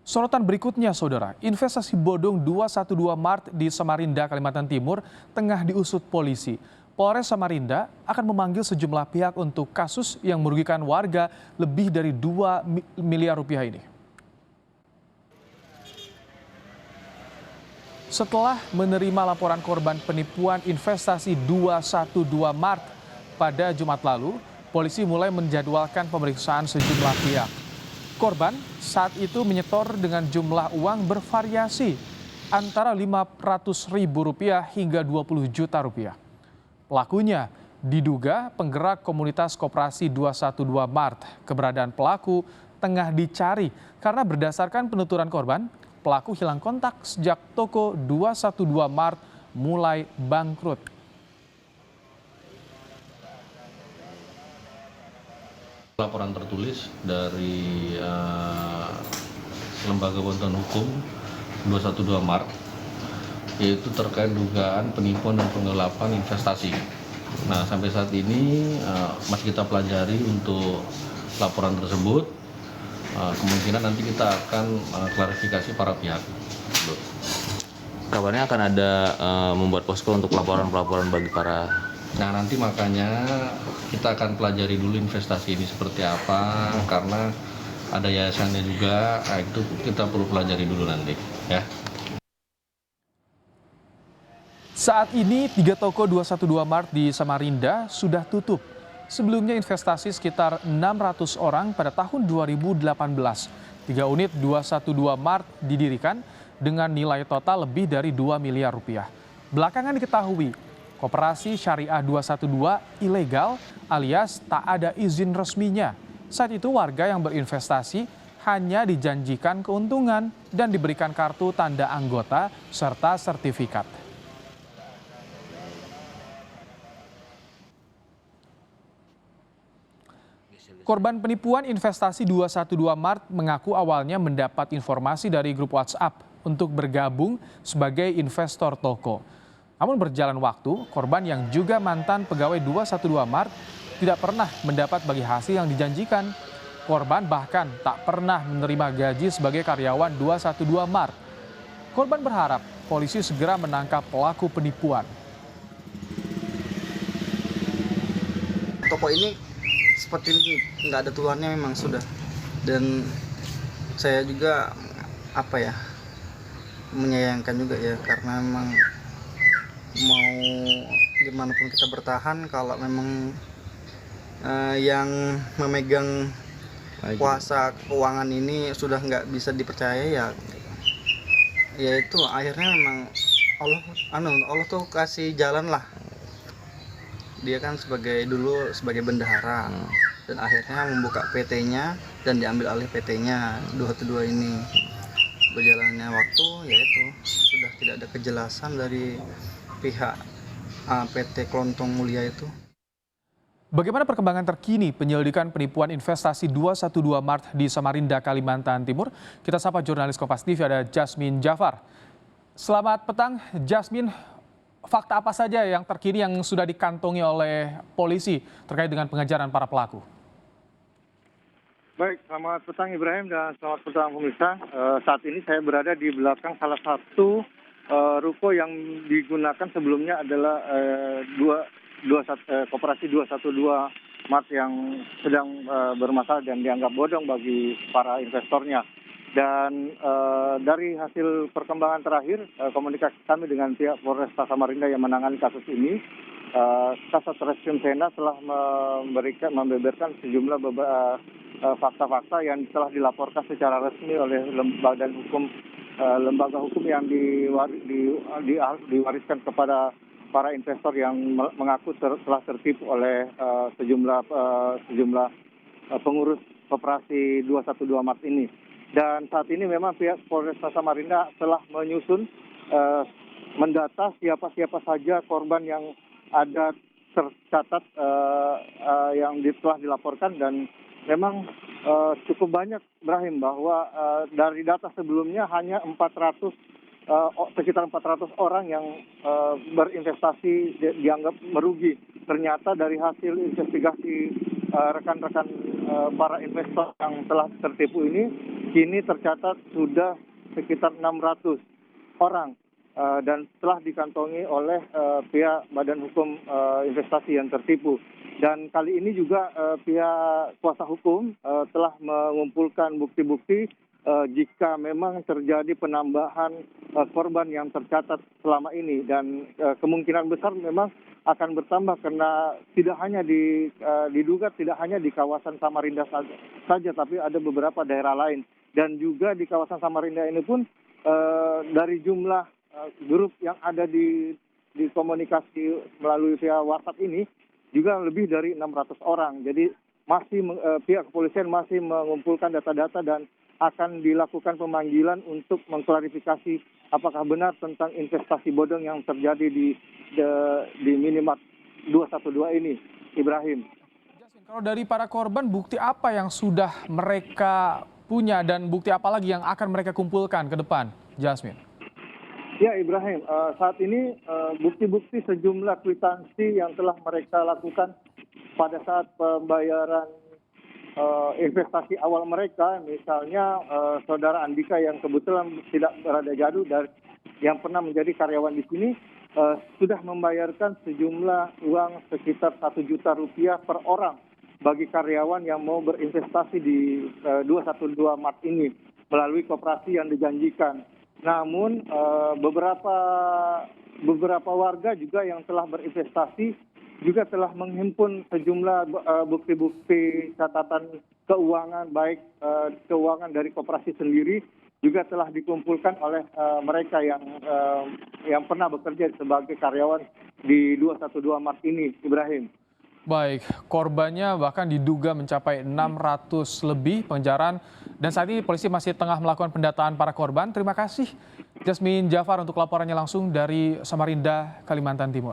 Sorotan berikutnya, Saudara, investasi bodong 212 Mart di Samarinda, Kalimantan Timur tengah diusut polisi. Polres Samarinda akan memanggil sejumlah pihak untuk kasus yang merugikan warga lebih dari 2 miliar rupiah ini. Setelah menerima laporan korban penipuan investasi 212 Mart pada Jumat lalu, polisi mulai menjadwalkan pemeriksaan sejumlah pihak. Korban saat itu menyetor dengan jumlah uang bervariasi antara Rp500.000 hingga Rp20 juta. Pelakunya diduga penggerak komunitas koperasi 212 Mart. Keberadaan pelaku tengah dicari karena berdasarkan penuturan korban, pelaku hilang kontak sejak toko 212 Mart mulai bangkrut. Laporan tertulis dari Lembaga Bantuan Hukum 212 Mart, yaitu terkait dugaan penipuan dan penggelapan investasi. Nah, sampai saat ini masih kita pelajari untuk laporan tersebut. Kemungkinan nanti kita akan klarifikasi para pihak. Kabarnya akan ada membuat posko untuk laporan-laporan bagi para. Nah, nanti makanya kita akan pelajari dulu investasi ini seperti apa, karena ada yayasannya juga. Nah, itu kita perlu pelajari dulu nanti, ya. Saat ini 3 toko 212 Mart di Samarinda sudah tutup. Sebelumnya investasi sekitar 600 orang pada tahun 2018. 3 unit 212 Mart didirikan dengan nilai total lebih dari 2 miliar rupiah. Belakangan diketahui, Koperasi Syariah 212 ilegal alias tak ada izin resminya. Saat itu warga yang berinvestasi hanya dijanjikan keuntungan dan diberikan kartu tanda anggota serta sertifikat. Korban penipuan investasi 212 Mart mengaku awalnya mendapat informasi dari grup WhatsApp untuk bergabung sebagai investor toko. Namun berjalan waktu, korban yang juga mantan pegawai 212 Mart tidak pernah mendapat bagi hasil yang dijanjikan. Korban bahkan tak pernah menerima gaji sebagai karyawan 212 Mart. Korban berharap polisi segera menangkap pelaku penipuan. Toko ini seperti ini nggak ada tuannya memang sudah, dan saya juga menyayangkan juga ya, karena memang mau gimana pun kita bertahan kalau memang yang memegang kuasa keuangan ini sudah nggak bisa dipercaya, ya itu akhirnya memang Allah tuh kasih jalan lah. Dia kan dulu sebagai bendahara dan akhirnya membuka PT-nya dan diambil alih PT-nya 212 ini. Berjalannya waktu, yaitu sudah tidak ada kejelasan dari pihak PT Klontong Mulia itu. Bagaimana perkembangan terkini penyelidikan penipuan investasi 212 Mart di Samarinda, Kalimantan Timur? Kita sapa jurnalis Kompas TV, ada Jasmine Jafar. Selamat petang, Jasmine. Fakta apa saja yang terkini yang sudah dikantongi oleh polisi terkait dengan pengejaran para pelaku? Baik, selamat petang Ibrahim dan selamat petang pemirsa. Saat ini saya berada di belakang salah satu ruko yang digunakan sebelumnya adalah koperasi 212 Mart yang sedang bermasalah dan dianggap bodong bagi para investornya. Dan dari hasil perkembangan terakhir, komunikasi kami dengan pihak Polresta Samarinda yang menangani kasus ini, Kasat Reskrim Sena telah membeberkan sejumlah fakta-fakta yang telah dilaporkan secara resmi oleh lembaga hukum yang diwariskan kepada para investor yang mengaku telah tertipu oleh sejumlah pengurus koperasi 212 Mart ini. Dan saat ini memang pihak Polresta Samarinda telah menyusun mendata siapa saja korban yang ada tercatat yang telah dilaporkan, dan memang cukup banyak, Ibrahim, bahwa dari data sebelumnya hanya sekitar 400 orang yang berinvestasi dianggap merugi. Ternyata dari hasil investigasi rekan-rekan para investor yang telah tertipu ini kini tercatat sudah sekitar 600 orang dan telah dikantongi oleh pihak Badan Hukum Investasi yang tertipu. Dan kali ini juga pihak kuasa hukum telah mengumpulkan bukti-bukti jika memang terjadi penambahan korban yang tercatat selama ini, dan kemungkinan besar memang akan bertambah karena tidak hanya diduga tidak hanya di kawasan Samarinda saja, tapi ada beberapa daerah lain. Dan juga di kawasan Samarinda ini pun dari jumlah grup yang ada di komunikasi melalui via WhatsApp ini juga lebih dari 600 orang. Jadi masih pihak kepolisian masih mengumpulkan data-data dan akan dilakukan pemanggilan untuk mengklarifikasi apakah benar tentang investasi bodong yang terjadi di Minimart 212 ini, Ibrahim. Jasmine, kalau dari para korban, bukti apa yang sudah mereka punya dan bukti apa lagi yang akan mereka kumpulkan ke depan, Jasmine? Ya Ibrahim, saat ini bukti-bukti sejumlah kwitansi yang telah mereka lakukan pada saat pembayaran investasi awal mereka, misalnya saudara Andika yang kebetulan tidak berada jauh dari yang pernah menjadi karyawan di sini, sudah membayarkan sejumlah uang sekitar 1 juta rupiah per orang bagi karyawan yang mau berinvestasi di 212 Mart ini melalui koperasi yang dijanjikan. Namun beberapa warga juga yang telah berinvestasi juga telah menghimpun sejumlah bukti-bukti catatan keuangan, baik keuangan dari koperasi sendiri juga telah dikumpulkan oleh mereka yang pernah bekerja sebagai karyawan di 212 Mart ini, Ibrahim. Baik, korbannya bahkan diduga mencapai 600 lebih pengejaran, dan saat ini polisi masih tengah melakukan pendataan para korban. Terima kasih Jasmine Jafar untuk laporannya langsung dari Samarinda, Kalimantan Timur.